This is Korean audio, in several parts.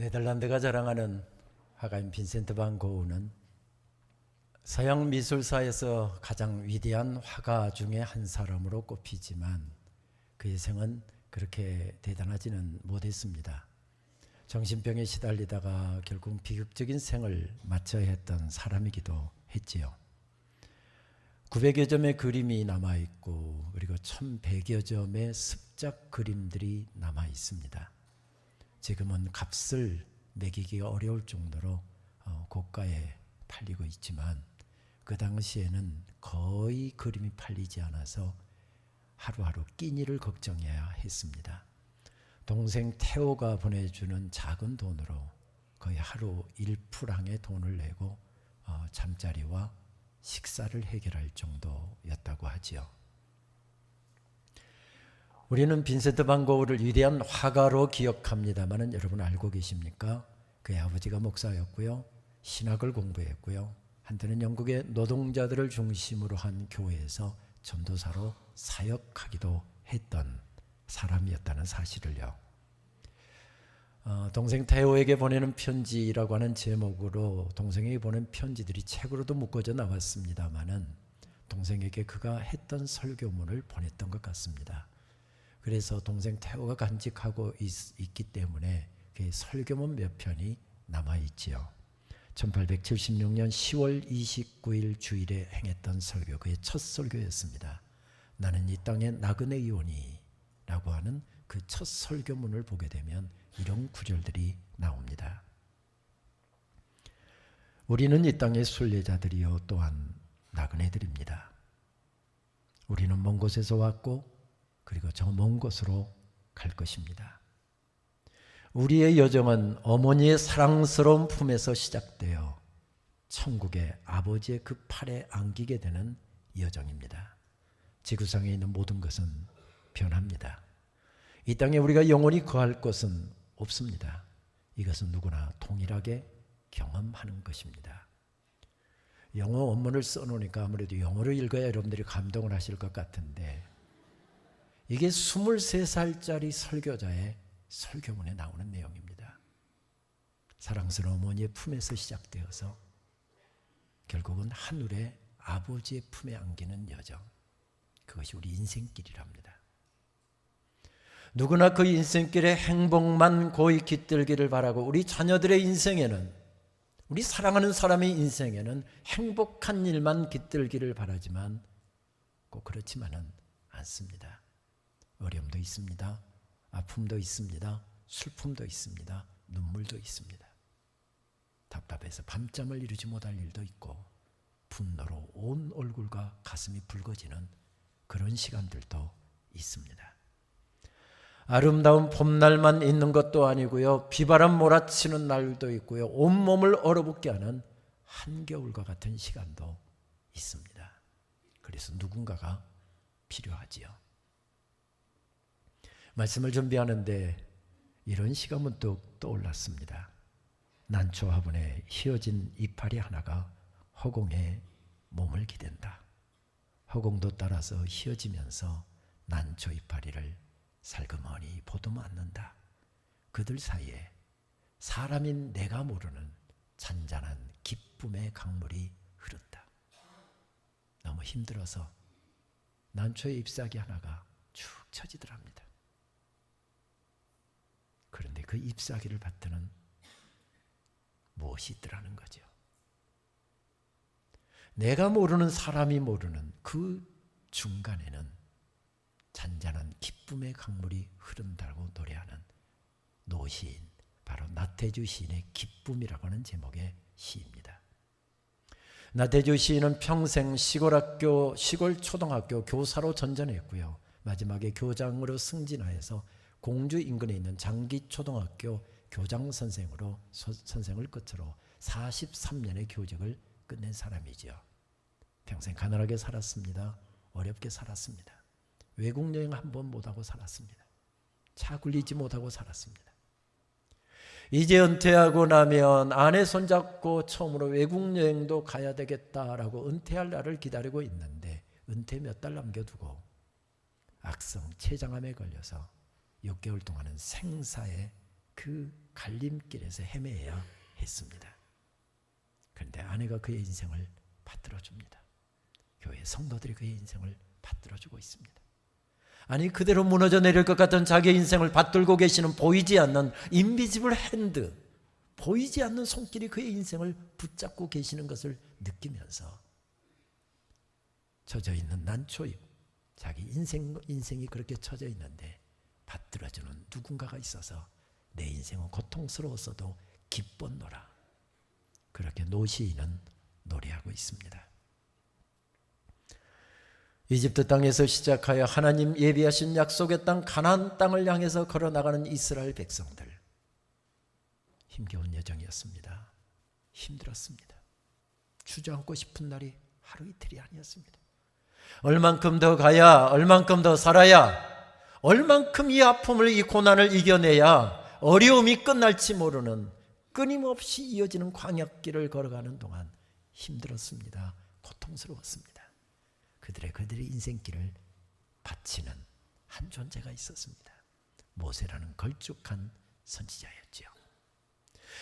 네덜란드가 자랑하는 화가인 빈센트 반 고흐는 서양 미술사에서 가장 위대한 화가 중에 한 사람으로 꼽히지만 그의 생은 그렇게 대단하지는 못했습니다. 정신병에 시달리다가 결국 비극적인 생을 마쳐야 했던 사람이기도 했지요. 900여 점의 그림이 남아있고 그리고 1100여 점의 습작 그림들이 남아있습니다. 지금은 값을 매기기가 어려울 정도로 고가에 팔리고 있지만 그 당시에는 거의 그림이 팔리지 않아서 하루하루 끼니를 걱정해야 했습니다. 동생 태호가 보내주는 작은 돈으로 거의 하루 1프랑의 돈을 내고 잠자리와 식사를 해결할 정도였다고 하지요. 우리는 빈센트 반 고흐를 위대한 화가로 기억합니다만 여러분 알고 계십니까? 그의 아버지가 목사였고요. 신학을 공부했고요. 한때는 영국의 노동자들을 중심으로 한 교회에서 전도사로 사역하기도 했던 사람이었다는 사실을요. 동생 태호에게 보내는 편지라고 하는 제목으로 동생에게 보낸 편지들이 책으로도 묶어져 나왔습니다마는 동생에게 그가 했던 설교문을 보냈던 것 같습니다. 그래서 동생 태호가 간직하고 있기 때문에 그의 설교문 몇 편이 남아있지요. 1876년 10월 29일 주일에 행했던 설교, 그의 첫 설교였습니다. 나는 이 땅에 나그네이오니 라고 하는 그 첫 설교문을 보게 되면 이런 구절들이 나옵니다. 우리는 이 땅의 순례자들이요 또한 나그네들입니다. 우리는 먼 곳에서 왔고 그리고 저 먼 곳으로 갈 것입니다. 우리의 여정은 어머니의 사랑스러운 품에서 시작되어 천국의 아버지의 그 팔에 안기게 되는 여정입니다. 지구상에 있는 모든 것은 변합니다. 이 땅에 우리가 영원히 거할 것은 없습니다. 이것은 누구나 동일하게 경험하는 것입니다. 영어 원문을 써놓으니까 아무래도 영어로 읽어야 여러분들이 감동을 하실 것 같은데 이게 23살짜리 설교자의 설교문에 나오는 내용입니다. 사랑스러운 어머니의 품에서 시작되어서 결국은 하늘의 아버지의 품에 안기는 여정, 그것이 우리 인생길이랍니다. 누구나 그 인생길에 행복만 고이 깃들기를 바라고 우리 자녀들의 인생에는, 우리 사랑하는 사람의 인생에는 행복한 일만 깃들기를 바라지만 꼭 그렇지만은 않습니다. 어려움도 있습니다. 아픔도 있습니다. 슬픔도 있습니다. 눈물도 있습니다. 답답해서 밤잠을 이루지 못할 일도 있고 분노로 온 얼굴과 가슴이 붉어지는 그런 시간들도 있습니다. 아름다운 봄날만 있는 것도 아니고요. 비바람 몰아치는 날도 있고요. 온몸을 얼어붙게 하는 한겨울과 같은 시간도 있습니다. 그래서 누군가가 필요하지요. 말씀을 준비하는데 이런 시가 문득 떠올랐습니다. 난초 화분에 휘어진 이파리 하나가 허공에 몸을 기댄다. 허공도 따라서 휘어지면서 난초 이파리를 살그머니 보듬어 안는다. 그들 사이에 사람인 내가 모르는 잔잔한 기쁨의 강물이 흐른다. 너무 힘들어서 난초의 잎사귀 하나가 축 처지더랍니다. 그런데 그 잎사귀를 받드는 무엇이 있더라는 거죠. 내가 모르는 사람이 모르는 그 중간에는 잔잔한 기쁨의 강물이 흐른다고 노래하는 노시인, 바로 나태주 시인의 기쁨이라고 하는 제목의 시입니다. 나태주 시인은 평생 시골학교, 시골 초등학교 교사로 전전했고요. 마지막에 교장으로 승진하여서 공주 인근에 있는 장기초등학교 교장 선생으로 선생을 끝으로 43년의 교직을 끝낸 사람이지요. 평생 가난하게 살았습니다. 어렵게 살았습니다. 외국 여행 한 번 못하고 살았습니다. 차 굴리지 못하고 살았습니다. 이제 은퇴하고 나면 아내 손잡고 처음으로 외국 여행도 가야 되겠다라고 은퇴할 날을 기다리고 있는데 은퇴 몇 달 남겨두고 악성 췌장암에 걸려서 6개월 동안은 생사의 그 갈림길에서 헤매야 했습니다. 그런데 아내가 그의 인생을 받들어 줍니다. 교회 성도들이 그의 인생을 받들어 주고 있습니다. 아니, 그대로 무너져 내릴 것 같은 자기의 인생을 받들고 계시는 보이지 않는 인비지블 핸드, 보이지 않는 손길이 그의 인생을 붙잡고 계시는 것을 느끼면서 처져 있는 난초입, 자기 인생이 그렇게 처져 있는데 받들어주는 누군가가 있어서 내 인생은 고통스러웠어도 기뻤노라, 그렇게 노시인은 노래하고 있습니다. 이집트 땅에서 시작하여 하나님 예비하신 약속의 땅 가나안 땅을 향해서 걸어나가는 이스라엘 백성들, 힘겨운 여정이었습니다. 힘들었습니다. 주저앉고 싶은 날이 하루 이틀이 아니었습니다. 얼만큼 더 가야, 얼만큼 더 살아야, 얼만큼 이 아픔을, 이 고난을 이겨내야 어려움이 끝날지 모르는 끊임없이 이어지는 광야길을 걸어가는 동안 힘들었습니다. 고통스러웠습니다. 그들의 인생길을 바치는 한 존재가 있었습니다. 모세라는 걸쭉한 선지자였지요.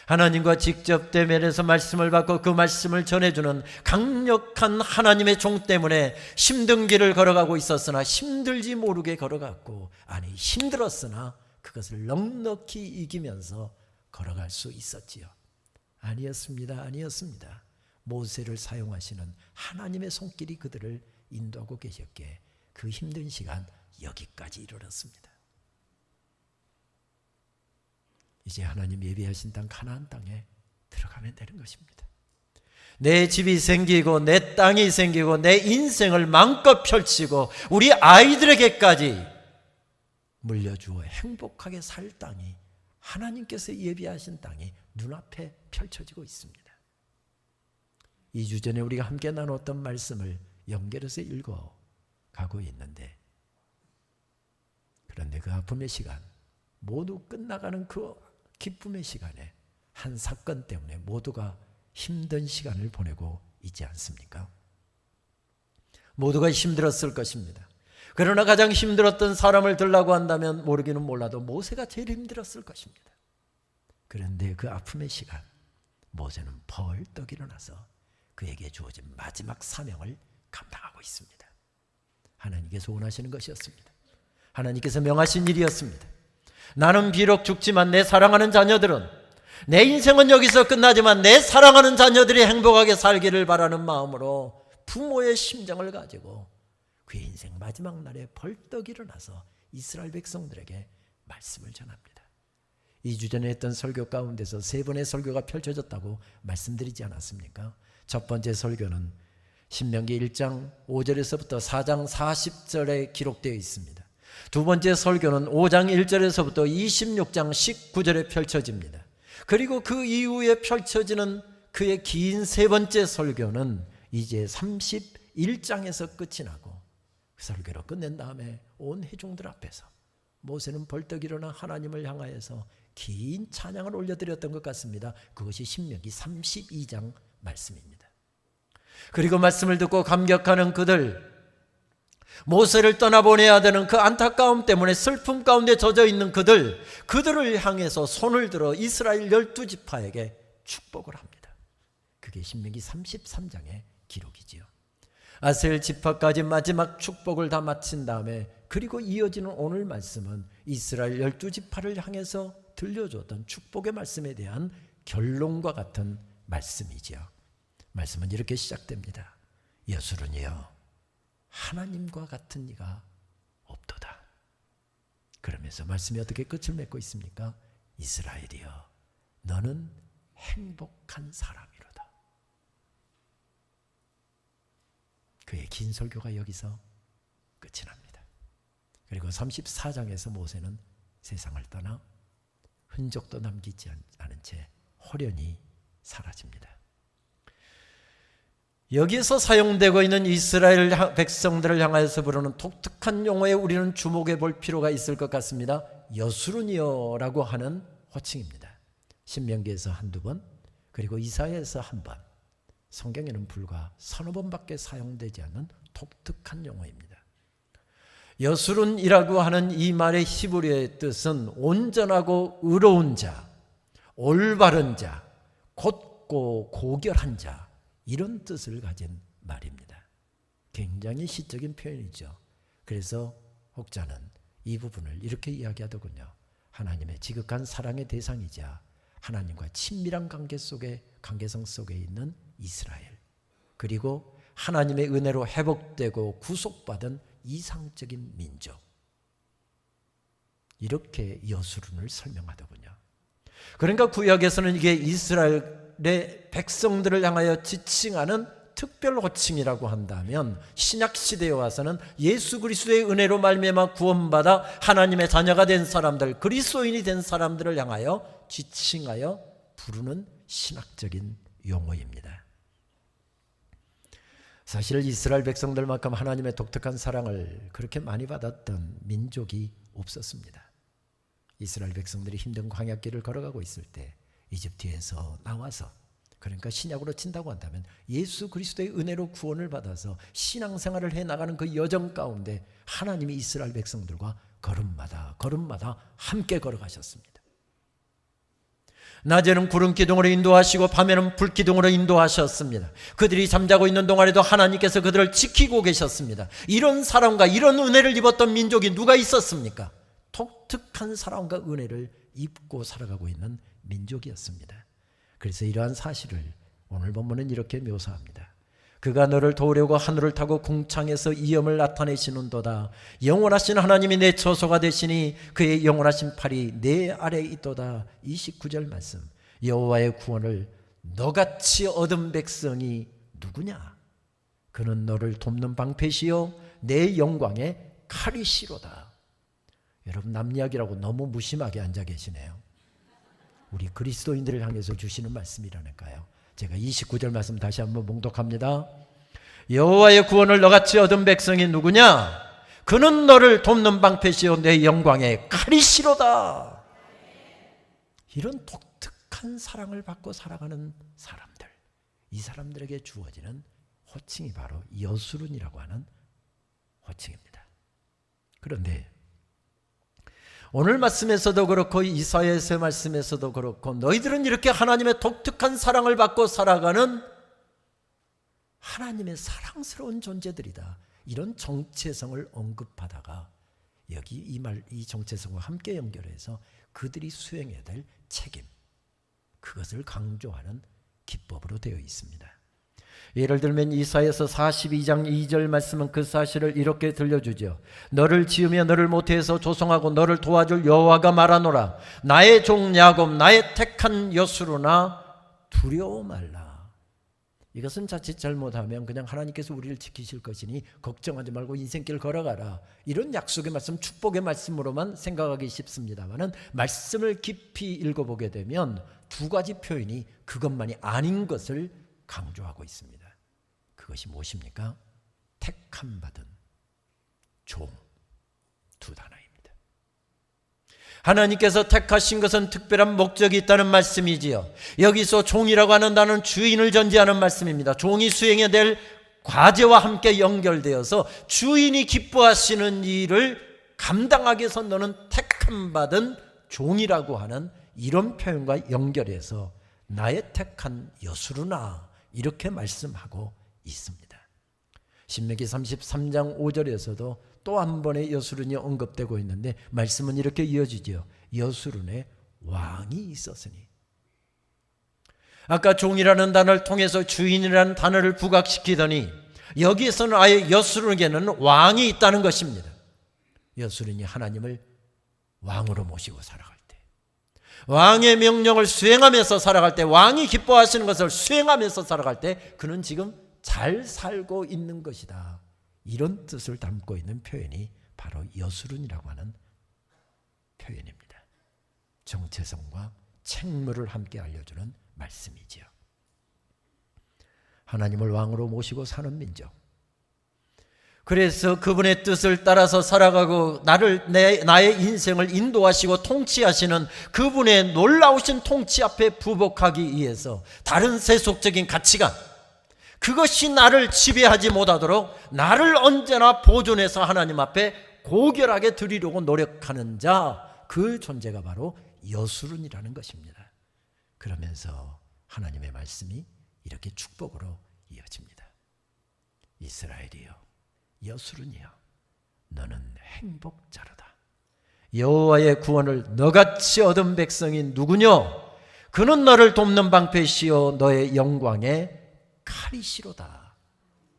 하나님과 직접 대면해서 말씀을 받고 그 말씀을 전해주는 강력한 하나님의 종 때문에 힘든 길을 걸어가고 있었으나 힘들지 모르게 걸어갔고, 아니 힘들었으나 그것을 넉넉히 이기면서 걸어갈 수 있었지요. 아니었습니다. 모세를 사용하시는 하나님의 손길이 그들을 인도하고 계셨기에 그 힘든 시간 여기까지 이르렀습니다. 이제 하나님 예비하신 땅 가나안 땅에 들어가면 되는 것입니다. 내 집이 생기고 내 땅이 생기고 내 인생을 마음껏 펼치고 우리 아이들에게까지 물려주어 행복하게 살 땅이, 하나님께서 예비하신 땅이 눈앞에 펼쳐지고 있습니다. 2주 전에 우리가 함께 나눴던 말씀을 연결해서 읽어가고 있는데, 그런데 그 아픔의 시간, 모두 끝나가는 그 기쁨의 시간에 한 사건 때문에 모두가 힘든 시간을 보내고 있지 않습니까? 모두가 힘들었을 것입니다. 그러나 가장 힘들었던 사람을 들라고 한다면 모르기는 몰라도 모세가 제일 힘들었을 것입니다. 그런데 그 아픔의 시간, 모세는 벌떡 일어나서 그에게 주어진 마지막 사명을 감당하고 있습니다. 하나님께서 원하시는 것이었습니다. 하나님께서 명하신 일이었습니다. 나는 비록 죽지만 내 사랑하는 자녀들은, 내 인생은 여기서 끝나지만 내 사랑하는 자녀들이 행복하게 살기를 바라는 마음으로 부모의 심정을 가지고 그의 인생 마지막 날에 벌떡 일어나서 이스라엘 백성들에게 말씀을 전합니다. 2주 전에 했던 설교 가운데서 3번의 설교가 펼쳐졌다고 말씀드리지 않았습니까? 첫 번째 설교는 신명기 1장 5절에서부터 4장 40절에 기록되어 있습니다. 두 번째 설교는 5장 1절에서부터 26장 19절에 펼쳐집니다. 그리고 그 이후에 펼쳐지는 그의 긴 세 번째 설교는 이제 31장에서 끝이 나고, 그 설교로 끝낸 다음에 온 회중들 앞에서 모세는 벌떡 일어나 하나님을 향하여서 긴 찬양을 올려드렸던 것 같습니다. 그것이 신명기 32장 말씀입니다. 그리고 말씀을 듣고 감격하는 그들, 모세를 떠나보내야 되는 그 안타까움 때문에 슬픔 가운데 젖어 있는 그들을 향해서 손을 들어 이스라엘 12지파에게 축복을 합니다. 그게 신명기 33장의 기록이지요. 아셀 지파까지 마지막 축복을 다 마친 다음에, 그리고 이어지는 오늘 말씀은 이스라엘 12지파를 향해서 들려줬던 축복의 말씀에 대한 결론과 같은 말씀이지요. 말씀은 이렇게 시작됩니다. 여수론이여, 하나님과 같은 이가 없도다. 그러면서 말씀이 어떻게 끝을 맺고 있습니까? 이스라엘이여, 너는 행복한 사람이로다. 그의 긴 설교가 여기서 끝이 납니다. 그리고 34장에서 모세는 세상을 떠나 흔적도 남기지 않은 채 홀연히 사라집니다. 여기에서 사용되고 있는 이스라엘 백성들을 향하여서 부르는 독특한 용어에 우리는 주목해 볼 필요가 있을 것 같습니다. 여수론이여라고 하는 호칭입니다. 신명기에서 한두 번, 그리고 이사야에서 한 번, 성경에는 불과 서너 번밖에 사용되지 않는 독특한 용어입니다. 여수론이라고 하는 이 말의 히브리어의 뜻은 온전하고 의로운 자, 올바른 자, 곧고 고결한 자, 이런 뜻을 가진 말입니다. 굉장히 시적인 표현이죠. 그래서 혹자는 이 부분을 이렇게 이야기하더군요. 하나님의 지극한 사랑의 대상이자 하나님과 친밀한 관계성 속에 있는 이스라엘, 그리고 하나님의 은혜로 회복되고 구속받은 이상적인 민족, 이렇게 여수론을 설명하더군요. 그러니까 구약에서는 이게 이스라엘의 백성들을 향하여 지칭하는 특별 호칭이라고 한다면, 신약 시대에 와서는 예수 그리스도의 은혜로 말미암아 구원받아 하나님의 자녀가 된 사람들, 그리스도인이 된 사람들을 향하여 지칭하여 부르는 신학적인 용어입니다. 사실 이스라엘 백성들만큼 하나님의 독특한 사랑을 그렇게 많이 받았던 민족이 없었습니다. 이스라엘 백성들이 힘든 광야길을 걸어가고 있을 때 이집트에서 나와서, 그러니까 신약으로 친다고 한다면 예수 그리스도의 은혜로 구원을 받아서 신앙생활을 해나가는 그 여정 가운데 하나님이 이스라엘 백성들과 걸음마다 함께 걸어가셨습니다. 낮에는 구름 기둥으로 인도하시고 밤에는 불 기둥으로 인도하셨습니다. 그들이 잠자고 있는 동안에도 하나님께서 그들을 지키고 계셨습니다. 이런 사랑과 이런 은혜를 입었던 민족이 누가 있었습니까? 독특한 사랑과 은혜를 입고 살아가고 있는 민족이었습니다. 그래서 이러한 사실을 오늘 본문은 이렇게 묘사합니다. 그가 너를 도우려고 하늘을 타고 궁창에서 이염을 나타내시는도다. 영원하신 하나님이 내 처소가 되시니 그의 영원하신 팔이 내 아래에 있도다. 29절 말씀. 여호와의 구원을 너같이 얻은 백성이 누구냐? 그는 너를 돕는 방패시요 내 영광의 칼이시로다. 여러분, 남 이야기라고 너무 무심하게 앉아 계시네요. 우리 그리스도인들을 향해서 주시는 말씀이라니까요. 제가 29절 말씀 다시 한번 봉독합니다. 여호와의 구원을 너같이 얻은 백성이 누구냐? 그는 너를 돕는 방패시요 내 영광의 칼이시로다. 이런 독특한 사랑을 받고 살아가는 사람들, 이 사람들에게 주어지는 호칭이 바로 여수론이라고 하는 호칭입니다. 그런데 오늘 말씀에서도 그렇고 이사야서의 말씀에서도 그렇고 너희들은 이렇게 하나님의 독특한 사랑을 받고 살아가는 하나님의 사랑스러운 존재들이다. 이런 정체성을 언급하다가 여기 이 정체성과 함께 연결해서 그들이 수행해야 될 책임, 그것을 강조하는 기법으로 되어 있습니다. 예를 들면 이사야서 42장 2절 말씀은 그 사실을 이렇게 들려주죠. 너를 지으며 너를 모태에서 조성하고 너를 도와줄 여호와가 말하노라. 나의 종 야곱, 나의 택한 여수로나 두려워 말라. 이것은 자칫 잘못하면 그냥 하나님께서 우리를 지키실 것이니 걱정하지 말고 인생길 걸어가라, 이런 약속의 말씀, 축복의 말씀으로만 생각하기 쉽습니다만, 말씀을 깊이 읽어보게 되면 두 가지 표현이 그것만이 아닌 것을 강조하고 있습니다. 그것이 무엇입니까? 택함 받은 종, 두 단어입니다. 하나님께서 택하신 것은 특별한 목적이 있다는 말씀이지요. 여기서 종이라고 하는 단어는 주인을 전제하는 말씀입니다. 종이 수행해야 될 과제와 함께 연결되어서 주인이 기뻐하시는 일을 감당하기 위해서 너는 택함 받은 종이라고 하는 이런 표현과 연결해서 나의 택한 여수르나, 이렇게 말씀하고 있습니다. 신명기 33장 5절에서도 또 한 번의 여수론이 언급되고 있는데 말씀은 이렇게 이어지죠. 여수론에 왕이 있었으니. 아까 종이라는 단어를 통해서 주인이라는 단어를 부각시키더니 여기에서는 아예 여수론에게는 왕이 있다는 것입니다. 여수론이 하나님을 왕으로 모시고 살아갈 때, 왕의 명령을 수행하면서 살아갈 때, 왕이 기뻐하시는 것을 수행하면서 살아갈 때 그는 지금 잘 살고 있는 것이다. 이런 뜻을 담고 있는 표현이 바로 여수론이라고 하는 표현입니다. 정체성과 책무를 함께 알려주는 말씀이지요. 하나님을 왕으로 모시고 사는 민족, 그래서 그분의 뜻을 따라서 살아가고 나의 인생을 인도하시고 통치하시는 그분의 놀라우신 통치 앞에 부복하기 위해서 다른 세속적인 가치관, 그것이 나를 지배하지 못하도록 나를 언제나 보존해서 하나님 앞에 고결하게 드리려고 노력하는 자, 그 존재가 바로 여수론이라는 것입니다. 그러면서 하나님의 말씀이 이렇게 축복으로 이어집니다. 이스라엘이여, 여수른이여, 너는 행복자로다. 여호와의 구원을 너같이 얻은 백성이 누구뇨? 그는 너를 돕는 방패시요 너의 영광의 칼이시로다.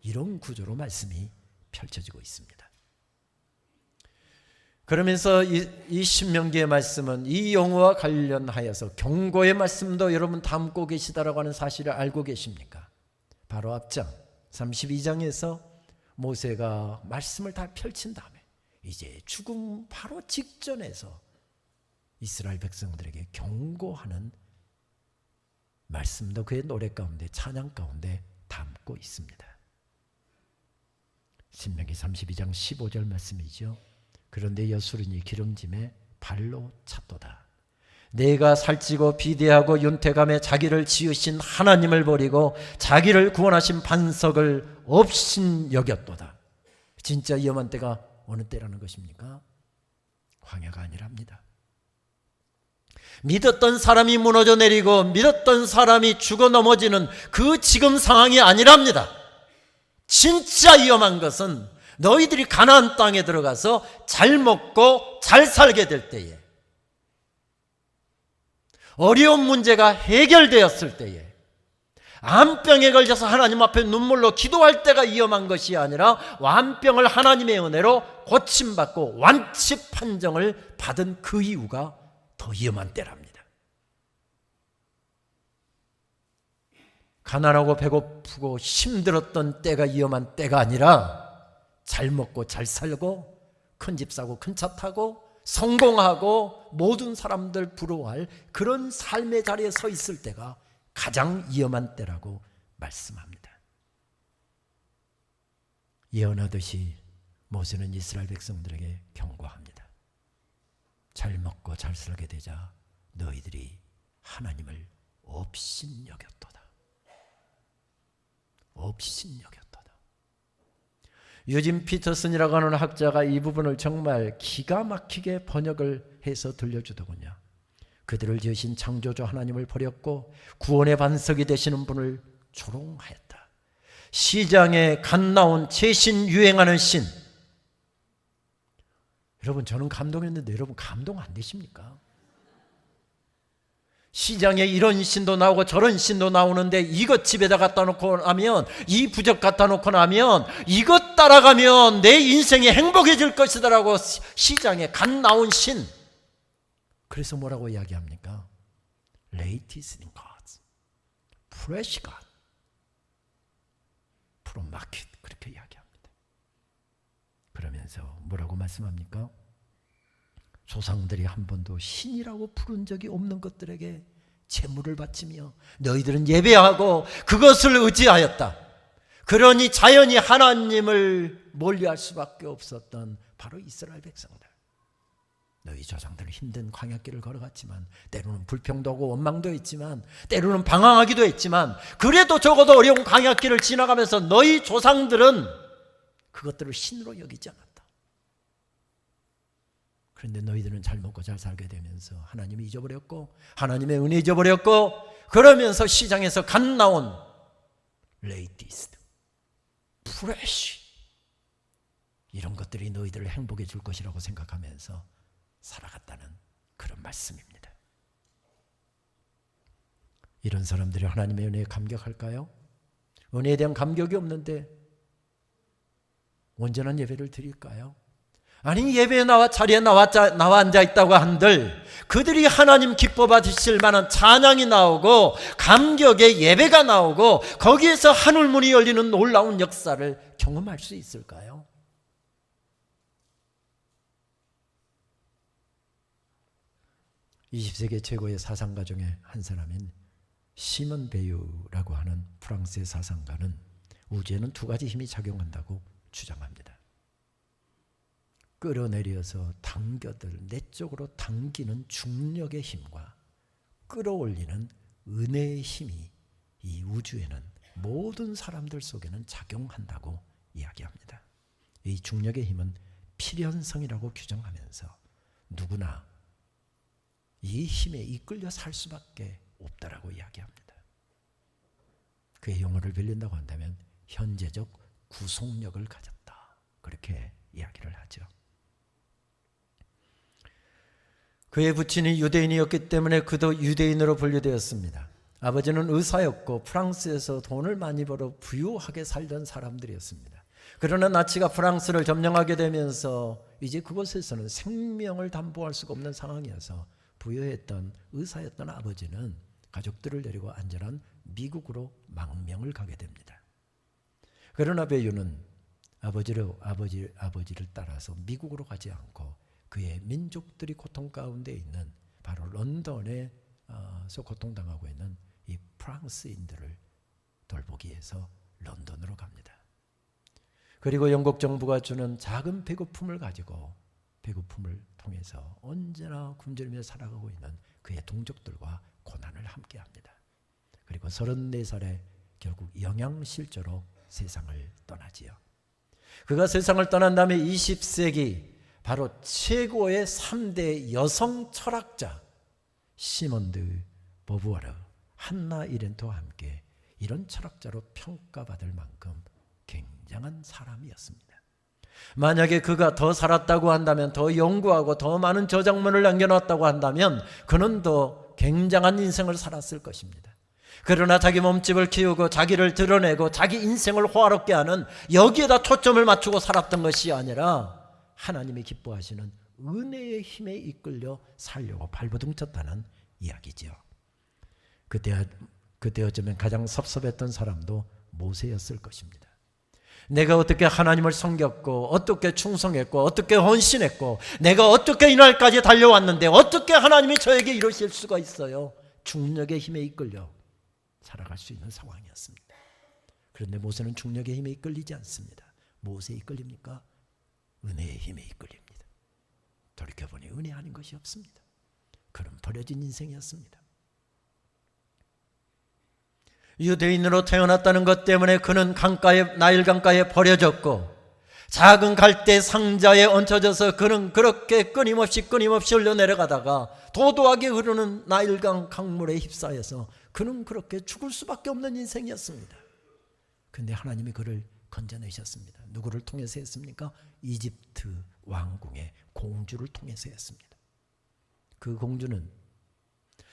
이런 구조로 말씀이 펼쳐지고 있습니다. 그러면서 이 신명기의 말씀은 이 용어와 관련하여서 경고의 말씀도 여러분 담고 계시다라고 하는 사실을 알고 계십니까? 바로 앞장 32장에서 모세가 말씀을 다 펼친 다음에 이제 죽음 바로 직전에서 이스라엘 백성들에게 경고하는 말씀도 그의 노래 가운데, 찬양 가운데 담고 있습니다. 신명기 32장 15절 말씀이죠. 그런데 여수른이 기름짐에 발로 찼도다. 내가 살찌고 비대하고 윤택함에 자기를 지으신 하나님을 버리고 자기를 구원하신 반석을 없인 여겼도다. 진짜 위험한 때가 어느 때라는 것입니까? 광야가 아니랍니다. 믿었던 사람이 무너져 내리고 믿었던 사람이 죽어 넘어지는 그 지금 상황이 아니랍니다. 진짜 위험한 것은 너희들이 가나안 땅에 들어가서 잘 먹고 잘 살게 될 때에, 어려운 문제가 해결되었을 때에, 암병에 걸려서 하나님 앞에 눈물로 기도할 때가 위험한 것이 아니라 완병을 하나님의 은혜로 고침받고 완치 판정을 받은 그 이후가 더 위험한 때랍니다. 가난하고 배고프고 힘들었던 때가 위험한 때가 아니라 잘 먹고 잘 살고 큰 집 사고 큰 차 타고 성공하고 모든 사람들 부러워할 그런 삶의 자리에 서 있을 때가 가장 위험한 때라고 말씀합니다. 예언하듯이 모세는 이스라엘 백성들에게 경고합니다. 잘 먹고 잘 살게 되자 너희들이 하나님을 업신여겼도다. 업신여겼도다. 유진 피터슨이라고 하는 학자가 이 부분을 정말 기가 막히게 번역을 해서 들려주더군요. 그들을 지으신 창조주 하나님을 버렸고 구원의 반석이 되시는 분을 조롱하였다. 시장에 갓 나온 최신 유행하는 신. 여러분, 저는 감동했는데 여러분 감동 안 되십니까? 시장에 이런 신도 나오고 저런 신도 나오는데 이것 집에다 갖다 놓고 나면, 이 부적 갖다 놓고 나면 이것 따라가면 내 인생이 행복해질 것이다라고 시장에 갓 나온 신. 그래서 뭐라고 이야기합니까? Latest in gods, fresh God, from market, 그렇게 이야기합니다. 그러면서 뭐라고 말씀합니까? 조상들이 한 번도 신이라고 부른 적이 없는 것들에게 제물을 바치며 너희들은 예배하고 그것을 의지하였다. 그러니 자연히 하나님을 멀리할 수밖에 없었던 바로 이스라엘 백성들. 너희 조상들은 힘든 광야길을 걸어갔지만, 때로는 불평도 하고 원망도 했지만, 때로는 방황하기도 했지만, 그래도 적어도 어려운 광야길을 지나가면서 너희 조상들은 그것들을 신으로 여기지 않았다. 그런데 너희들은 잘 먹고 잘 살게 되면서 하나님을 잊어버렸고 하나님의 은혜 잊어버렸고, 그러면서 시장에서 갓 나온 레이티스트, 프레쉬, 이런 것들이 너희들을 행복해 줄 것이라고 생각하면서 살아갔다는 그런 말씀입니다. 이런 사람들이 하나님의 은혜에 감격할까요? 은혜에 대한 감격이 없는데 온전한 예배를 드릴까요? 아니, 예배에 나와 자리에 나와 앉아 있다고 한들 그들이 하나님 기뻐 받으실 만한 찬양이 나오고 감격의 예배가 나오고 거기에서 하늘문이 열리는 놀라운 역사를 경험할 수 있을까요? (20세기) 최고의 사상가 중에 한 사람인 시몬 베유라고 하는 프랑스의 사상가는 우주에는 두 가지 힘이 작용한다고 주장합니다. 끌어내려서 당겨들 내 쪽으로 당기는 중력의 힘과 끌어올리는 은혜의 힘이 이 우주에는 모든 사람들 속에는 작용한다고 이야기합니다. 이 중력의 힘은 필연성이라고 규정하면서 누구나 이 힘에 이끌려 살 수밖에 없다라고 이야기합니다. 그의 영혼을 빌린다고 한다면 현재적 구속력을 가졌다, 그렇게 이야기를 하죠. 그의 부친이 유대인이었기 때문에 그도 유대인으로 분류되었습니다. 아버지는 의사였고 프랑스에서 돈을 많이 벌어 부유하게 살던 사람들이었습니다. 그러나 나치가 프랑스를 점령하게 되면서 이제 그곳에서는 생명을 담보할 수가 없는 상황이어서 부유했던 의사였던 아버지는 가족들을 데리고 안전한 미국으로 망명을 가게 됩니다. 그러나 베유는 아버지를 따라서 미국으로 가지 않고 그의 민족들이 고통 가운데 있는 바로 런던에서 고통당하고 있는 이 프랑스인들을 돌보기 위해서 런던으로 갑니다. 그리고 영국 정부가 주는 작은 배고픔을 가지고 배고픔을 통해서 언제나 굶주리며 살아가고 있는 그의 동족들과 고난을 함께합니다. 그리고 34살에 결국 영양실조로 세상을 떠나지요. 그가 세상을 떠난 다음에 20세기 바로 최고의 3대 여성 철학자 시몬드 보부아르, 한나 이렌트와 함께 이런 철학자로 평가받을 만큼 굉장한 사람이었습니다. 만약에 그가 더 살았다고 한다면, 더 연구하고 더 많은 저작문을 남겨놨다고 한다면 그는 더 굉장한 인생을 살았을 것입니다. 그러나 자기 몸집을 키우고 자기를 드러내고 자기 인생을 호화롭게 하는 여기에다 초점을 맞추고 살았던 것이 아니라 하나님이 기뻐하시는 은혜의 힘에 이끌려 살려고 발버둥쳤다는 이야기지요. 그때 어쩌면 가장 섭섭했던 사람도 모세였을 것입니다. 내가 어떻게 하나님을 섬겼고 어떻게 충성했고 어떻게 헌신했고 내가 어떻게 이날까지 달려왔는데 어떻게 하나님이 저에게 이러실 수가 있어요. 중력의 힘에 이끌려 살아갈 수 있는 상황이었습니다. 그런데 모세는 중력의 힘에 이끌리지 않습니다. 무엇에 이끌립니까? 은혜의 힘에 이끌립니다. 돌이켜보니 은혜 아닌 것이 없습니다. 그는 버려진 인생이었습니다. 유대인으로 태어났다는 것 때문에 그는 나일 강가에 버려졌고 작은 갈대 상자에 얹혀져서 그는 그렇게 끊임없이 흘러내려가다가 도도하게 흐르는 나일강 강물에 휩싸여서 그는 그렇게 죽을 수밖에 없는 인생이었습니다. 그런데 하나님이 그를 건져내셨습니다. 누구를 통해서 했습니까? 이집트 왕궁의 공주를 통해서 했습니다. 그 공주는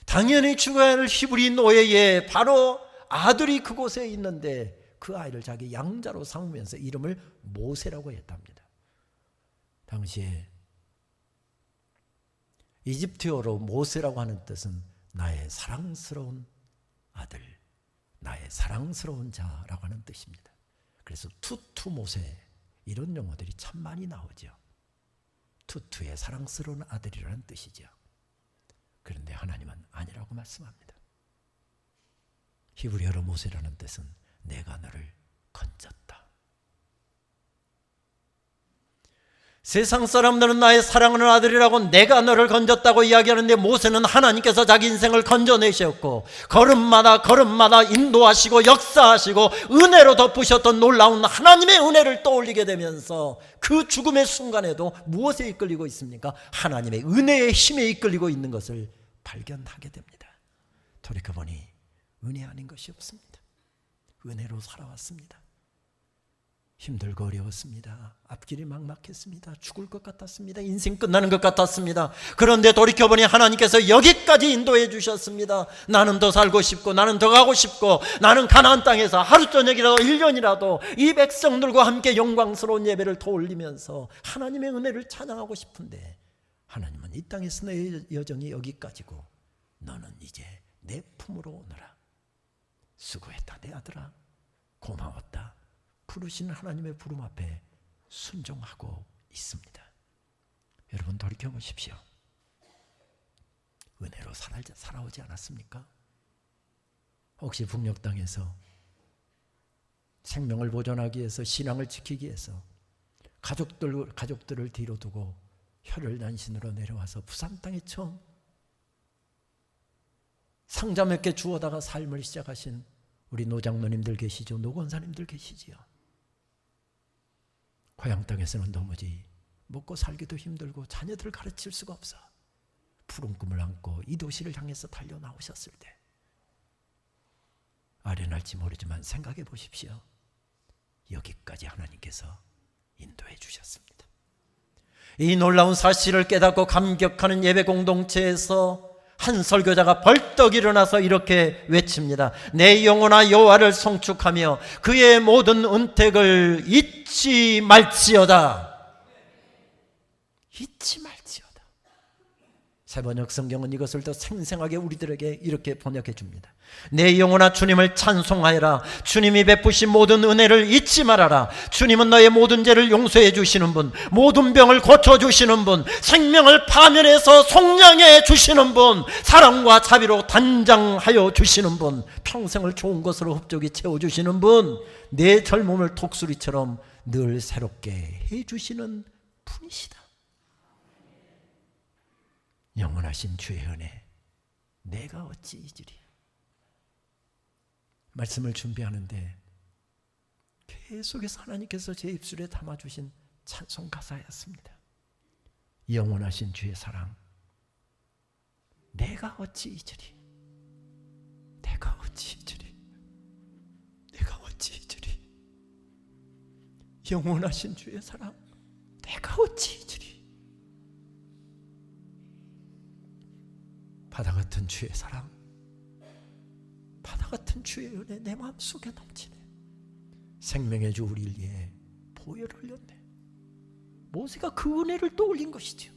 당연히 죽어야 할 히브리 노예의 바로 아들이 그곳에 있는데 그 아이를 자기 양자로 삼으면서 이름을 모세라고 했답니다. 당시에 이집트어로 모세라고 하는 뜻은 나의 사랑스러운 아들, 나의 사랑스러운 자라고 하는 뜻입니다. 그래서 투투 모세 이런 용어들이 참 많이 나오죠. 투투의 사랑스러운 아들이라는 뜻이죠. 그런데 하나님은 아니라고 말씀합니다. 히브리어로 모세라는 뜻은 내가 너를 건졌다. 세상 사람들은 나의 사랑하는 아들이라고 내가 너를 건졌다고 이야기하는데 모세는 하나님께서 자기 인생을 건져내셨고 걸음마다 인도하시고 역사하시고 은혜로 덮으셨던 놀라운 하나님의 은혜를 떠올리게 되면서 그 죽음의 순간에도 무엇에 이끌리고 있습니까? 하나님의 은혜의 힘에 이끌리고 있는 것을 발견하게 됩니다. 돌이켜보니 은혜 아닌 것이 없습니다. 은혜로 살아왔습니다. 힘들고 어려웠습니다. 앞길이 막막했습니다. 죽을 것 같았습니다. 인생 끝나는 것 같았습니다. 그런데 돌이켜보니 하나님께서 여기까지 인도해 주셨습니다. 나는 더 살고 싶고 나는 더 가고 싶고 나는 가나안 땅에서 하루 저녁이라도 1년이라도 이 백성들과 함께 영광스러운 예배를 떠올리면서 하나님의 은혜를 찬양하고 싶은데 하나님은 이 땅에서 내 여정이 여기까지고 너는 이제 내 품으로 오너라. 수고했다 내 아들아. 고마웠다. 부르시는 하나님의 부름 앞에 순종하고 있습니다. 여러분 돌이켜보십시오. 은혜로 살아오지 않았습니까? 혹시 북녘 땅에서 생명을 보존하기 위해서 신앙을 지키기 위해서 가족들을 뒤로 두고 혈혈단신으로 내려와서 부산 땅에 처음 상자 몇 개 주워다가 삶을 시작하신 우리 노장로님들 계시죠? 노권사님들 계시지요? 고향 땅에서는 도무지 먹고 살기도 힘들고 자녀들을 가르칠 수가 없어 푸른 꿈을 안고 이 도시를 향해서 달려 나오셨을 때 아련할지 모르지만 생각해 보십시오. 여기까지 하나님께서 인도해 주셨습니다. 이 놀라운 사실을 깨닫고 감격하는 예배 공동체에서 한 설교자가 벌떡 일어나서 이렇게 외칩니다. 내 영혼아 여호와를 송축하며 그의 모든 은택을 잊지 말지어다. 잊지 말지어다. 새번역 성경은 이것을 더 생생하게 우리들에게 이렇게 번역해 줍니다. 내 영혼아 주님을 찬송하여라. 주님이 베푸신 모든 은혜를 잊지 말아라. 주님은 너의 모든 죄를 용서해 주시는 분, 모든 병을 고쳐주시는 분, 생명을 파멸해서 속량해 주시는 분, 사랑과 자비로 단장하여 주시는 분, 평생을 좋은 것으로 흡족히 채워주시는 분, 내 젊음을 독수리처럼 늘 새롭게 해주시는 분이시다. 영원하신 주의 은혜 내가 어찌 잊으리. 말씀을 준비하는데 계속해서 하나님께서 제 입술에 담아주신 찬송 가사였습니다. 영원하신 주의 사랑 내가 어찌 잊으리. 내가 어찌 잊으리. 내가 어찌 잊으리. 영원하신 주의 사랑 내가 어찌 잊으리. 바다 같은 주의 사랑, 바다 같은 주의 은혜 내 마음속에 넘치네. 생명의 주 우리를 위해 보혈을 흘렸네. 모세가 그 은혜를 떠올린 것이죠.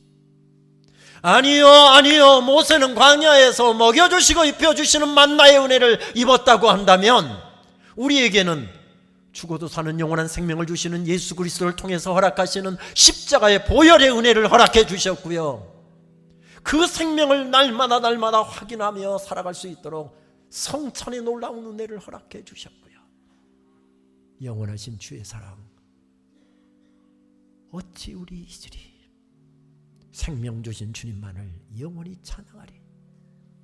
아니요 모세는 광야에서 먹여주시고 입혀주시는 만나의 은혜를 입었다고 한다면 우리에게는 죽어도 사는 영원한 생명을 주시는 예수 그리스도를 통해서 허락하시는 십자가의 보혈의 은혜를 허락해 주셨고요, 그 생명을 날마다 확인하며 살아갈 수 있도록 성찬의 놀라운 은혜를 허락해 주셨고요, 영원하신 주의 사랑 어찌 우리 잊으리. 생명 주신 주님만을 영원히 찬양하리.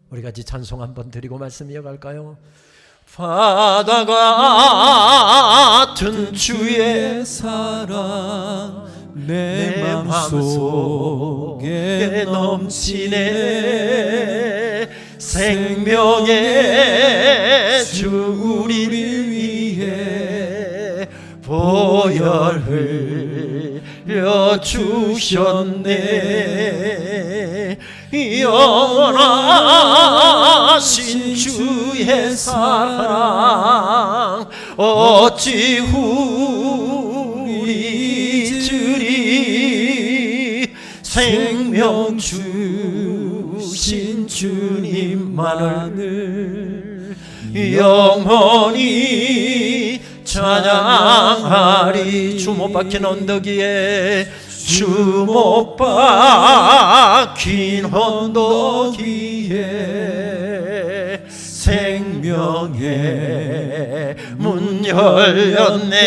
우리 같이 찬송 한번 드리고 말씀 이어갈까요? 바다 같은 주의 사랑 내 맘속에 넘치네. 생명의 주 우리를 위해 보혈 흘려 주셨네. 영원하신 주의 사랑 어찌 우리 잊으리. 생명 주신 주님만을 영원히 찬양하리. 주 못 박힌 언덕 위에, 주 못 박힌 언덕 위에 생명의 문 열렸네.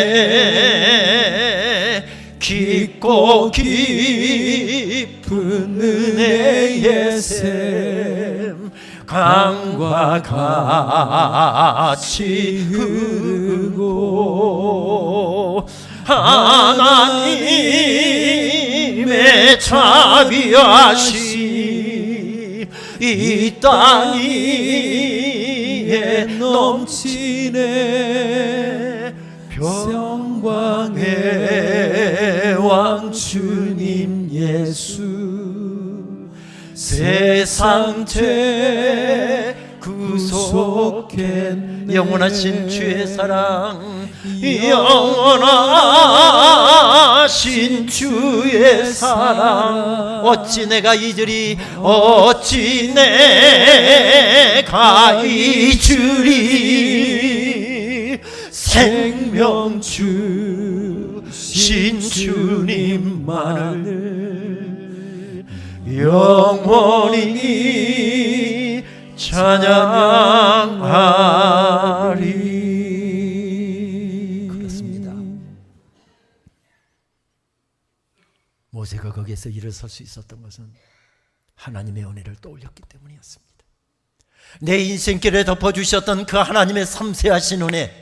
깊고 깊은 은혜의 샘 강과 같이 흐르고 하나님의 자비하심 이 땅 위에 넘치네. 영광의 왕 주님 예수 세상 죄 구속했네. 영원하신 주의 사랑 영원하신 주의 사랑 어찌 내가 잊으리. 어찌 내가 잊으리. 생명 주신 주님만을 영원히 찬양하리. 그렇습니다. 모세가 거기에서 일어설 수 있었던 것은 하나님의 은혜를 떠올렸기 때문이었습니다. 내 인생길에 덮어주셨던 그 하나님의 섬세하신 은혜,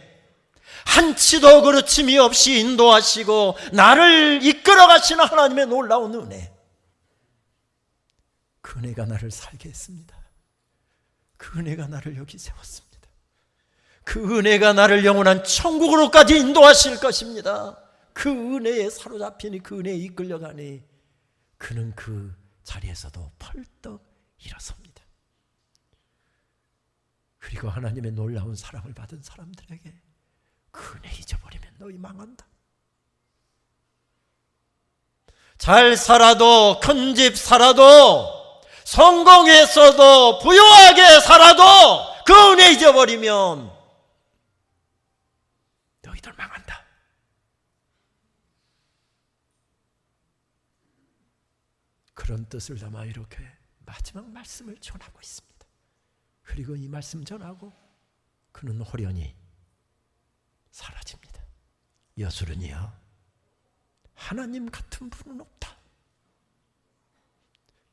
한치도 그르침이 없이 인도하시고 나를 이끌어가시는 하나님의 놀라운 은혜, 그 은혜가 나를 살게 했습니다. 그 은혜가 나를 여기 세웠습니다. 그 은혜가 나를 영원한 천국으로까지 인도하실 것입니다. 그 은혜에 사로잡히니, 그 은혜에 이끌려가니 그는 그 자리에서도 펄떡 일어섭니다. 그리고 하나님의 놀라운 사랑을 받은 사람들에게 그 은혜 잊어버리면 너희 망한다. 잘 살아도, 큰 집 살아도, 성공했어도, 부유하게 살아도 그 은혜 잊어버리면 너희들 망한다. 그런 뜻을 담아 이렇게 마지막 말씀을 전하고 있습니다. 그리고 이 말씀 전하고 그는 호련히 사라집니다. 여술은이여, 하나님 같은 분은 없다.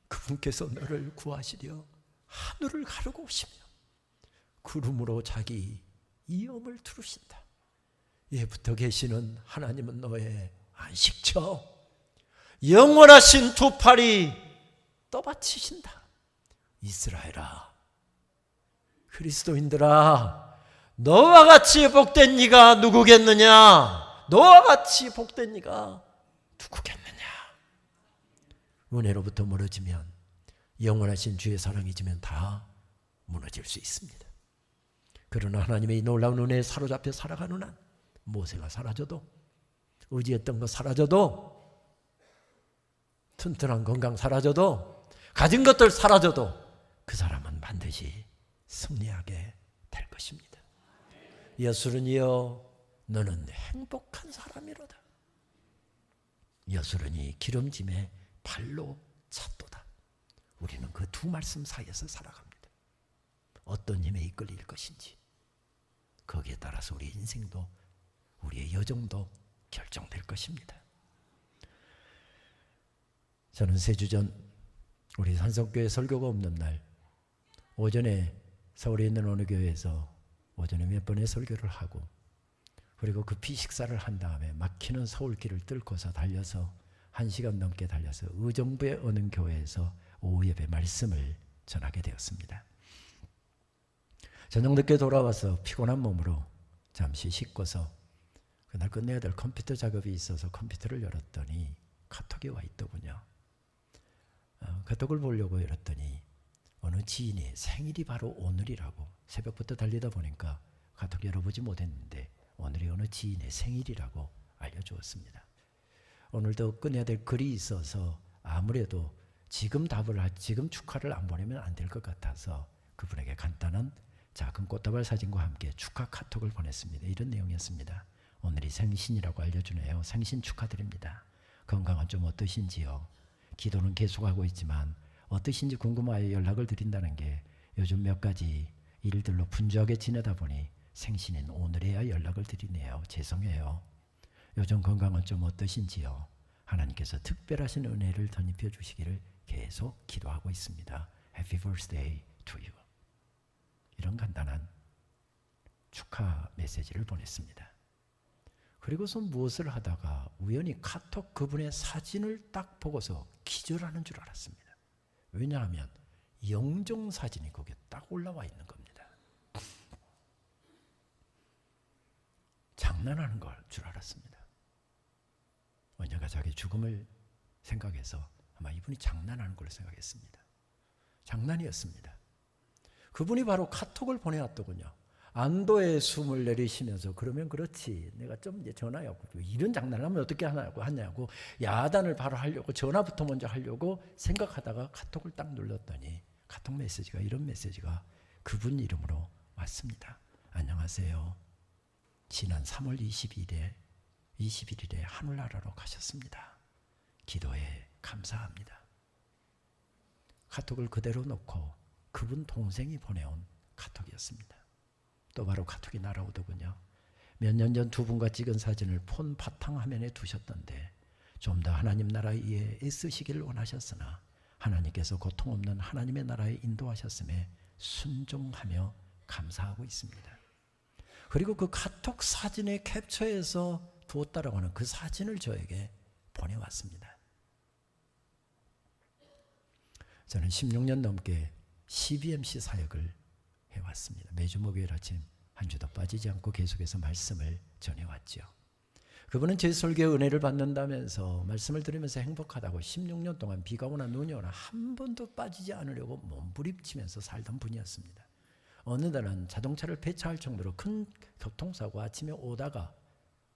그분께서 너를 구하시려 하늘을 가르고 오시며 구름으로 자기 이엄을 두르신다. 예, 붙어 계시는 하나님은 너의 안식처, 영원하신 두 팔이 떠받치신다. 이스라엘아, 그리스도인들아, 너와 같이 복된 이가 누구겠느냐? 너와 같이 복된 이가 누구겠느냐? 은혜로부터 멀어지면, 영원하신 주의 사랑이 지면 다 무너질 수 있습니다. 그러나 하나님의 이 놀라운 은혜에 사로잡혀 살아가는 한, 모세가 사라져도, 의지했던 거 사라져도, 튼튼한 건강 사라져도, 가진 것들 사라져도 그 사람은 반드시 승리하게 될 것입니다. 여술은이여, 너는 행복한 사람이로다. 여술은이 기름짐에 발로 찼도다. 우리는 그 두 말씀 사이에서 살아갑니다. 어떤 힘에 이끌릴 것인지, 거기에 따라서 우리 인생도, 우리의 여정도 결정될 것입니다. 저는 3주 전 우리 산성교회 설교가 없는 날 오전에 서울에 있는 어느 교회에서 오전에 몇 번의 설교를 하고, 그리고 급히 식사를 한 다음에 막히는 서울길을 뚫고서 달려서 1시간 넘게 달려서 의정부의 어느 교회에서 오후 예배 말씀을 전하게 되었습니다. 저녁 늦게 돌아와서 피곤한 몸으로 잠시 씻고서 그날 끝내야 될 컴퓨터 작업이 있어서 컴퓨터를 열었더니 카톡이 와 있더군요. 카톡을 보려고 열었더니 어느 지인이 생일이 바로 오늘이라고, 새벽부터 달리다 보니까 카톡 열어보지 못했는데 오늘이 어느 지인의 생일이라고 알려주었습니다. 오늘도 끝내야 될 글이 있어서 아무래도 지금 지금 축하를 안 보내면 안 될 것 같아서 그분에게 간단한 작은 꽃다발 사진과 함께 축하 카톡을 보냈습니다. 이런 내용이었습니다. 오늘이 생신이라고 알려주네요. 생신 축하드립니다. 건강은 좀 어떠신지요? 기도는 계속하고 있지만 어떠신지 궁금하여 연락을 드린다는 게 요즘 몇 가지 일들로 분주하게 지내다 보니 생신인 오늘에야 연락을 드리네요. 죄송해요. 요즘 건강은 좀 어떠신지요? 하나님께서 특별하신 은혜를 덧입혀 주시기를 계속 기도하고 있습니다. Happy birthday to you. 이런 간단한 축하 메시지를 보냈습니다. 그리고서 무엇을 하다가 우연히 카톡 그분의 사진을 딱 보고서 기절하는 줄 알았습니다. 왜냐하면 영정 사진이 거기에 딱 올라와 있는 겁니다. 장난하는 걸 줄 알았습니다. 원녀가 자기 죽음을 생각해서 아마 이분이 장난하는 걸로 생각했습니다. 장난이었습니다. 그분이 바로 카톡을 보내왔더군요. 안도의 숨을 내리시면서 그러면 그렇지, 내가 좀 이제 전화하고 이런 장난을 하면 어떻게 하냐고 야단을 바로 하려고 전화부터 먼저 하려고 생각하다가 카톡을 딱 눌렀더니 카톡 메시지가, 이런 메시지가 그분 이름으로 왔습니다. 안녕하세요. 지난 3월 21일에 하늘나라로 가셨습니다. 기도에 감사합니다. 카톡을 그대로 놓고 그분 동생이 보내온 카톡이었습니다. 또 바로 카톡이 날아오더군요. 몇 년 전 두 분과 찍은 사진을 폰 바탕화면에 두셨던데 좀 더 하나님 나라에 애쓰시기를 원하셨으나 하나님께서 고통 없는 하나님의 나라에 인도하셨음에 순종하며 감사하고 있습니다. 그리고 그 카톡 사진에 캡처해서 두었다라고 하는 그 사진을 저에게 보내왔습니다. 저는 16년 넘게 CBMC 사역을 해왔습니다. 매주 목요일 아침 한 주도 빠지지 않고 계속해서 말씀을 전해왔죠. 그분은 제 설교에 은혜를 받는다면서 말씀을 들으면서 행복하다고 16년 동안 비가 오나 눈이 오나 한 번도 빠지지 않으려고 몸부림치면서 살던 분이었습니다. 어느 날은 자동차를 폐차할 정도로 큰 교통사고 아침에 오다가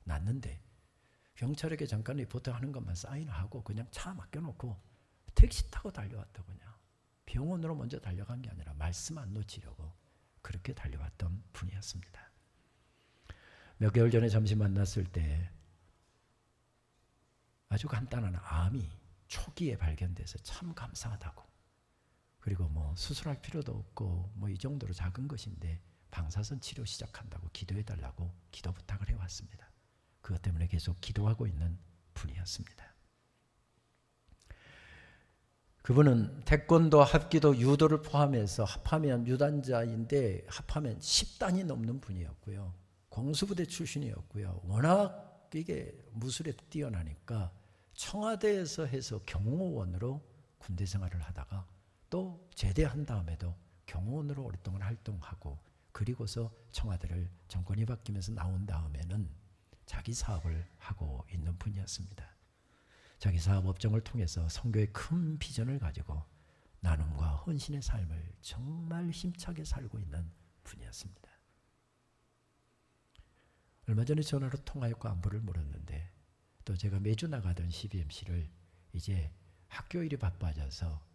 났는데 경찰에게 잠깐 리포트하는 것만 사인하고 그냥 차 맡겨놓고 택시 타고 달려왔다. 그냥 병원으로 먼저 달려간 게 아니라 말씀 안 놓치려고 그렇게 달려왔던 분이었습니다. 몇 개월 전에 잠시 만났을 때 아주 간단한 암이 초기에 발견돼서 참 감사하다고, 그리고 뭐 수술할 필요도 없고 뭐 이 정도로 작은 것인데 방사선 치료 시작한다고 기도해달라고 기도 부탁을 해왔습니다. 그것 때문에 계속 기도하고 있는 분이었습니다. 그분은 태권도, 합기도, 유도를 포함해서 합하면 유단자인데 합하면 10단이 넘는 분이었고요. 공수부대 출신이었고요. 워낙 이게 무술에 뛰어나니까 청와대에서 해서 경호원으로 군대 생활을 하다가 또 제대한 다음에도 경호원으로 오랫동안 활동하고, 그리고서 청와대를 정권이 바뀌면서 나온 다음에는 자기 사업을 하고 있는 분이었습니다. 자기 사업 업종을 통해서 선교의 큰 비전을 가지고 나눔과 헌신의 삶을 정말 힘차게 살고 있는 분이었습니다. 얼마 전에 전화로 통화했고 안부를 물었는데, 또 제가 매주 나가던 CBMC를 이제 학교 일이 바빠져서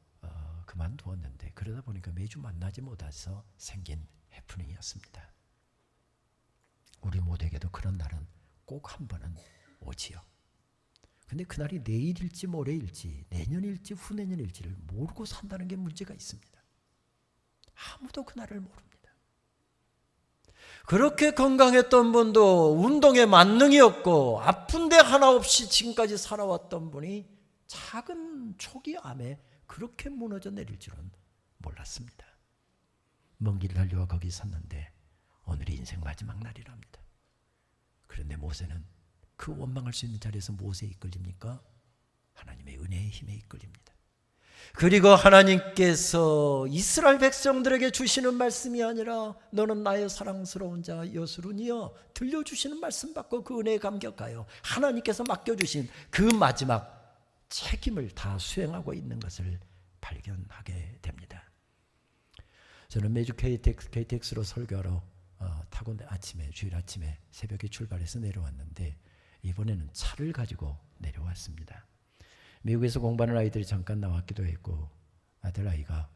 그만두었는데, 그러다 보니까 매주 만나지 못해서 생긴 해프닝이었습니다. 우리 모두에게도 그런 날은 꼭 한 번은 오지요. 근데 그날이 내일일지 모레일지 내년일지 후내년일지를 모르고 산다는 게 문제가 있습니다. 아무도 그날을 모릅니다. 그렇게 건강했던 분도 운동에 만능이 없고 아픈 데 하나 없이 지금까지 살아왔던 분이 작은 초기 암에 그렇게 무너져 내릴 줄은 몰랐습니다. 먼 길 달려와 거기 섰는데 오늘이 인생 마지막 날이랍니다. 그런데 모세는 그 원망할 수 있는 자리에서 모세에 이끌립니까? 하나님의 은혜의 힘에 이끌립니다. 그리고 하나님께서 이스라엘 백성들에게 주시는 말씀이 아니라 너는 나의 사랑스러운 자 여수룬이여 들려주시는 말씀 받고 그 은혜에 감격하여 하나님께서 맡겨주신 그 마지막 책임을 다 수행하고 있는 것을 발견하게 됩니다. 저는 매주 KTX로 설교하러 타고 아침에, 주일 아침에 새벽에 출발해서 내려왔는데 이번에는 차를 가지고 내려왔습니다. 미국에서 공부하는 아이들이 잠깐 나왔기도 했고, 아들 아이가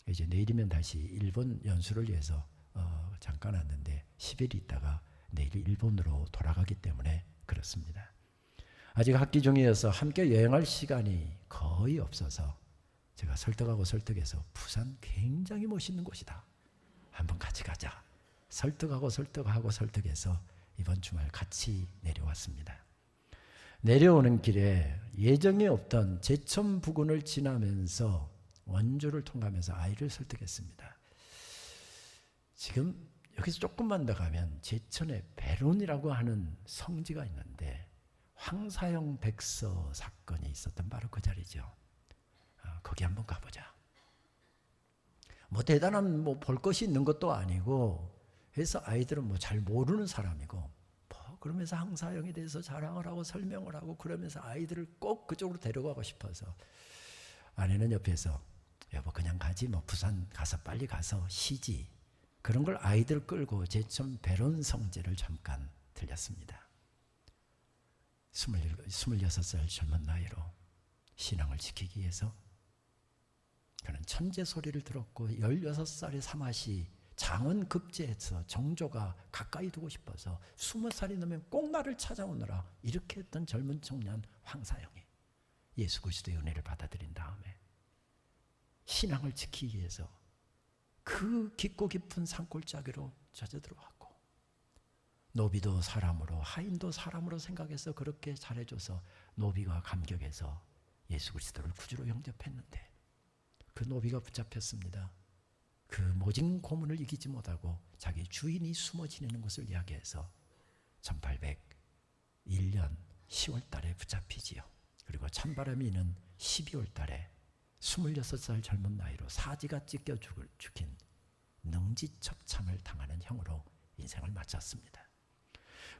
이제 내일이면 다시 일본 연수를 위해서 잠깐 왔는데 10일 있다가 내일 일본으로 돌아가기 때문에 그렇습니다. 아직 학기 중이어서 함께 여행할 시간이 거의 없어서 제가 설득하고 설득해서 부산 굉장히 멋있는 곳이다, 한번 같이 가자, 설득하고 설득해서 이번 주말 같이 내려왔습니다. 내려오는 길에 예정에 없던 제천 부근을 지나면서 원주를 통과하면서 아이를 설득했습니다. 지금 여기서 조금만 더 가면 제천에 배론이라고 하는 성지가 있는데 황사형 백서 사건이 있었던 바로 그 자리죠. 거기 한번 가보자. 뭐 대단한 볼 것이 있는 것도 아니고 해서 아이들은 뭐 잘 모르는 사람이고 그러면서 황사형에 대해서 자랑을 하고 설명을 하고 그러면서 아이들을 꼭 그쪽으로 데려가고 싶어서 아내는 옆에서 여보 그냥 가지 뭐 부산 가서 빨리 가서 쉬지, 그런 걸 아이들 끌고 제천 배론 성지를 잠깐 들렸습니다. 26살 젊은 나이로 신앙을 지키기 위해서 그는 천재 소리를 들었고 16살의 사마시 장원 급제해서 정조가 가까이 두고 싶어서 20살이 넘으면 꼭 나를 찾아오느라 이렇게 했던 젊은 청년 황사형이 예수 그리스도의 은혜를 받아들인 다음에 신앙을 지키기 위해서 그 깊고 깊은 산골짜기로 젖어들어왔고, 노비도 사람으로 하인도 사람으로 생각해서 그렇게 잘해줘서 노비가 감격해서 예수 그리스도를 구주로 영접했는데 그 노비가 붙잡혔습니다. 그 모진 고문을 이기지 못하고 자기 주인이 숨어 지내는 것을 이야기해서 1801년 10월 달에 붙잡히지요. 그리고 찬바람이 있는 12월 달에 26살 젊은 나이로 사지가 찢겨 죽인 능지처참을 당하는 형으로 인생을 마쳤습니다.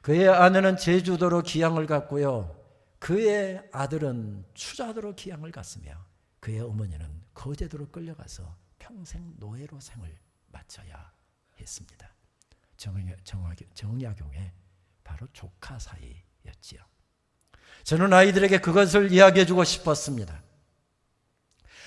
그의 아내는 제주도로 기양을 갔고요. 그의 아들은 추자도로 기양을 갔으며 그의 어머니는 거제도로 끌려가서 평생 노예로 생을 마쳐야 했습니다. 정약용의 바로 조카 사이였지요. 저는 아이들에게 그것을 이야기해주고 싶었습니다.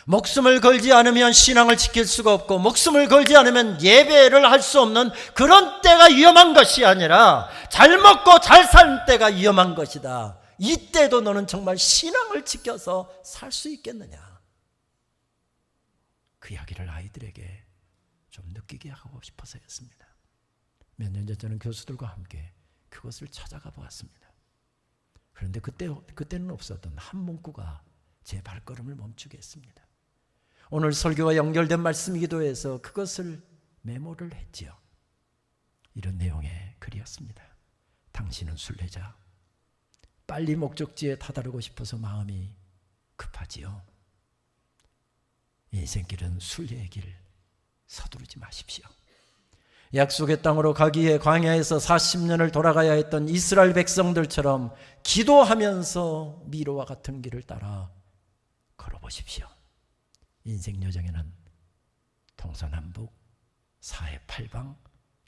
목숨을 걸지 않으면 신앙을 지킬 수가 없고 목숨을 걸지 않으면 예배를 할 수 없는 그런 때가 위험한 것이 아니라 잘 먹고 잘 사는 때가 위험한 것이다. 이때도 너는 정말 신앙을 지켜서 살 수 있겠느냐. 그 이야기를 아이들에게 좀 느끼게 하고 싶어서였습니다. 몇 년 전 저는 교수들과 함께 그것을 찾아가 보았습니다. 그런데 그때는 없었던 한 문구가 제 발걸음을 멈추게 했습니다. 오늘 설교와 연결된 말씀이기도 해서 그것을 메모를 했지요. 이런 내용의 글이었습니다. 당신은 순례자. 빨리 목적지에 다다르고 싶어서 마음이 급하지요. 인생길은 순례의 길, 서두르지 마십시오. 약속의 땅으로 가기 위해 광야에서 40년을 돌아가야 했던 이스라엘 백성들처럼 기도하면서 미로와 같은 길을 따라 걸어보십시오. 인생 여정에는 동서남북, 사해팔방,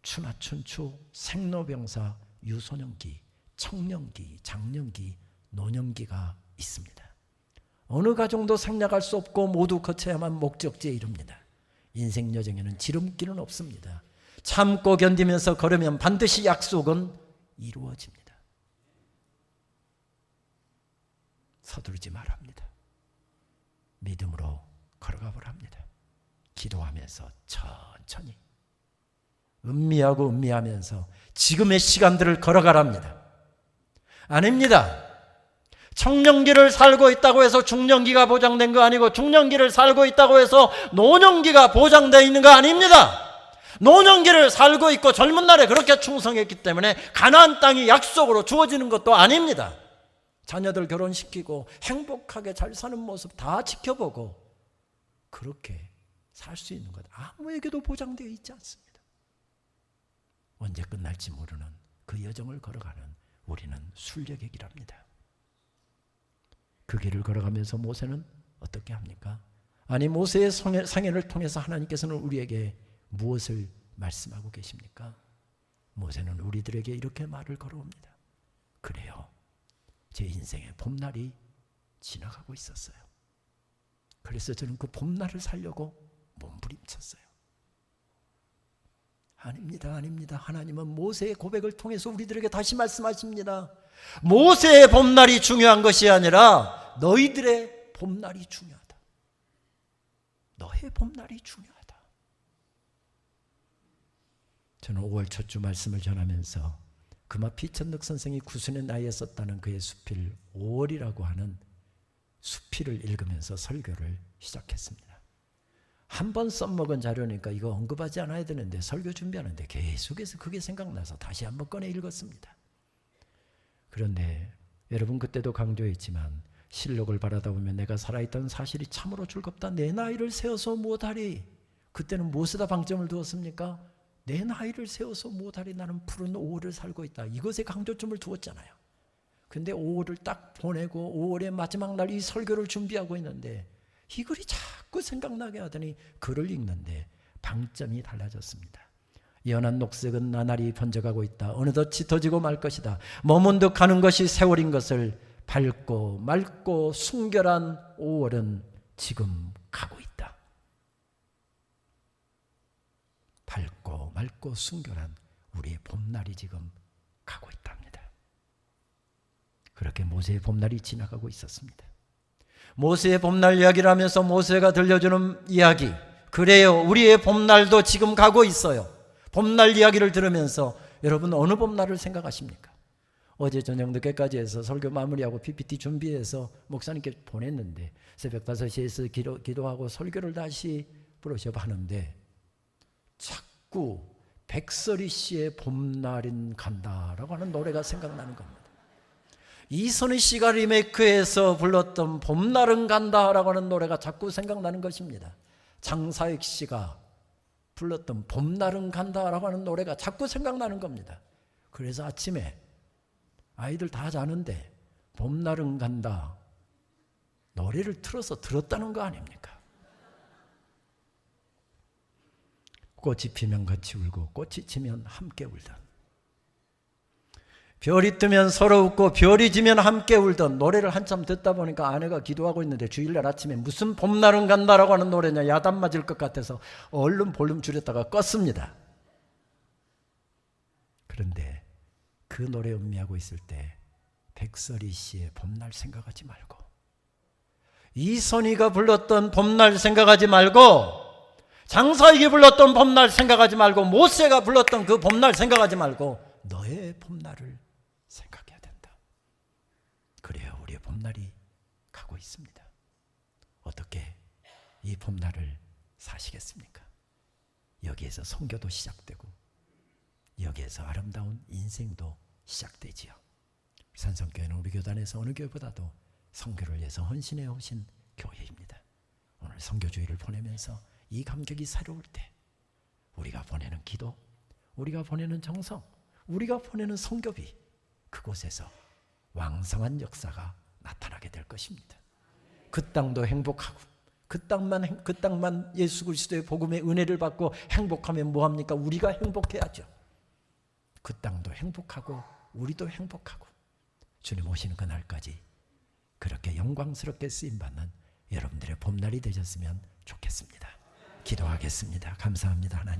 추나춘추, 생로병사, 유소년기, 청년기, 장년기, 노년기가 있습니다. 어느 가정도 생략할 수 없고 모두 거쳐야만 목적지에 이릅니다. 인생 여정에는 지름길은 없습니다. 참고 견디면서 걸으면 반드시 약속은 이루어집니다. 서두르지 말합니다. 믿음으로 걸어가 보랍니다. 기도하면서 천천히 음미하고 음미하면서 지금의 시간들을 걸어가랍니다. 아닙니다. 청년기를 살고 있다고 해서 중년기가 보장된 거 아니고 중년기를 살고 있다고 해서 노년기가 보장되어 있는 거 아닙니다. 노년기를 살고 있고 젊은 날에 그렇게 충성했기 때문에 가나안 땅이 약속으로 주어지는 것도 아닙니다. 자녀들 결혼시키고 행복하게 잘 사는 모습 다 지켜보고 그렇게 살 수 있는 것 아무에게도 보장되어 있지 않습니다. 언제 끝날지 모르는 그 여정을 걸어가는 우리는 순례의 길입니다. 그 길을 걸어가면서 모세는 어떻게 합니까? 아니 모세의 상해를 통해서 하나님께서는 우리에게 무엇을 말씀하고 계십니까? 모세는 우리들에게 이렇게 말을 걸어옵니다. 그래요. 제 인생의 봄날이 지나가고 있었어요. 그래서 저는 그 봄날을 살려고 몸부림쳤어요. 아닙니다. 아닙니다. 하나님은 모세의 고백을 통해서 우리들에게 다시 말씀하십니다. 모세의 봄날이 중요한 것이 아니라 너희들의 봄날이 중요하다. 너의 봄날이 중요하다. 저는 5월 첫 주 말씀을 전하면서 금화 피천득 선생이 구순의 나이에 썼다는 그의 수필 5월이라고 하는 수필을 읽으면서 설교를 시작했습니다. 한 번 써먹은 자료니까 이거 언급하지 않아야 되는데 설교 준비하는데 계속해서 그게 생각나서 다시 한번 꺼내 읽었습니다. 그런데 여러분 그때도 강조했지만 실록을 바라다 보면 내가 살아있다는 사실이 참으로 즐겁다. 내 나이를 세워서 무엇하리. 그때는 무엇에다 방점을 두었습니까? 내 나이를 세워서 무엇하리. 나는 푸른 5월을 살고 있다. 이것에 강조점을 두었잖아요. 근데 5월을 딱 보내고 5월의 마지막 날 이 설교를 준비하고 있는데 이 글이 자꾸 생각나게 하더니 글을 읽는데 방점이 달라졌습니다. 연한 녹색은 나날이 번져가고 있다. 어느덧 짙어지고 말 것이다. 머문 듯 가는 것이 세월인 것을 밝고 맑고 순결한 5월은 지금 가고 있다. 밝고 맑고 순결한 우리의 봄날이 지금 가고 있답니다. 그렇게 모세의 봄날이 지나가고 있었습니다. 모세의 봄날 이야기를 하면서 모세가 들려주는 이야기, 그래요, 우리의 봄날도 지금 가고 있어요. 봄날 이야기를 들으면서 여러분 어느 봄날을 생각하십니까? 어제 저녁 늦게까지 해서 설교 마무리하고 PPT 준비해서 목사님께 보냈는데 새벽 5시에서 기도하고 설교를 다시 브러셔업 하는데 자꾸 백설이 씨의 봄날은 간다라고 하는 노래가 생각나는 겁니다. 이선희 씨가 리메이크해서 불렀던 봄날은 간다라고 하는 노래가 자꾸 생각나는 것입니다. 장사익 씨가 불렀던 봄날은 간다라고 하는 노래가 자꾸 생각나는 겁니다. 그래서 아침에 아이들 다 자는데 봄날은 간다 노래를 틀어서 들었다는 거 아닙니까? 꽃이 피면 같이 울고 꽃이 지면 함께 울던, 별이 뜨면 서로 웃고 별이 지면 함께 울던 노래를 한참 듣다 보니까 아내가 기도하고 있는데 주일날 아침에 무슨 봄날은 간다라고 하는 노래냐, 야단 맞을 것 같아서 얼른 볼륨 줄였다가 껐습니다. 그런데 그 노래 음미하고 있을 때 백설이 씨의 봄날 생각하지 말고, 이선희가 불렀던 봄날 생각하지 말고, 장사익이 불렀던 봄날 생각하지 말고, 모세가 불렀던 그 봄날 생각하지 말고 너의 봄날을 생각해야 된다. 그래야 우리의 봄날이 가고 있습니다. 어떻게 이 봄날을 사시겠습니까? 여기에서 선교도 시작되고 여기에서 아름다운 인생도 시작되지요. 산성교회는 우리 교단에서 어느 교회보다도 선교를 위해서 헌신해 오신 교회입니다. 오늘 선교주의를 보내면서 이 감격이 새로울 때 우리가 보내는 기도, 우리가 보내는 정성, 우리가 보내는 선교비, 그곳에서 왕성한 역사가 나타나게 될 것입니다. 그 땅도 행복하고 그 땅만 예수 그리스도의 복음의 은혜를 받고 행복하면 뭐합니까? 우리가 행복해야죠. 그 땅도 행복하고 우리도 행복하고 주님 오시는 그날까지 그렇게 영광스럽게 쓰임받는 여러분들의 봄날이 되셨으면 좋겠습니다. 기도하겠습니다. 감사합니다, 하나님.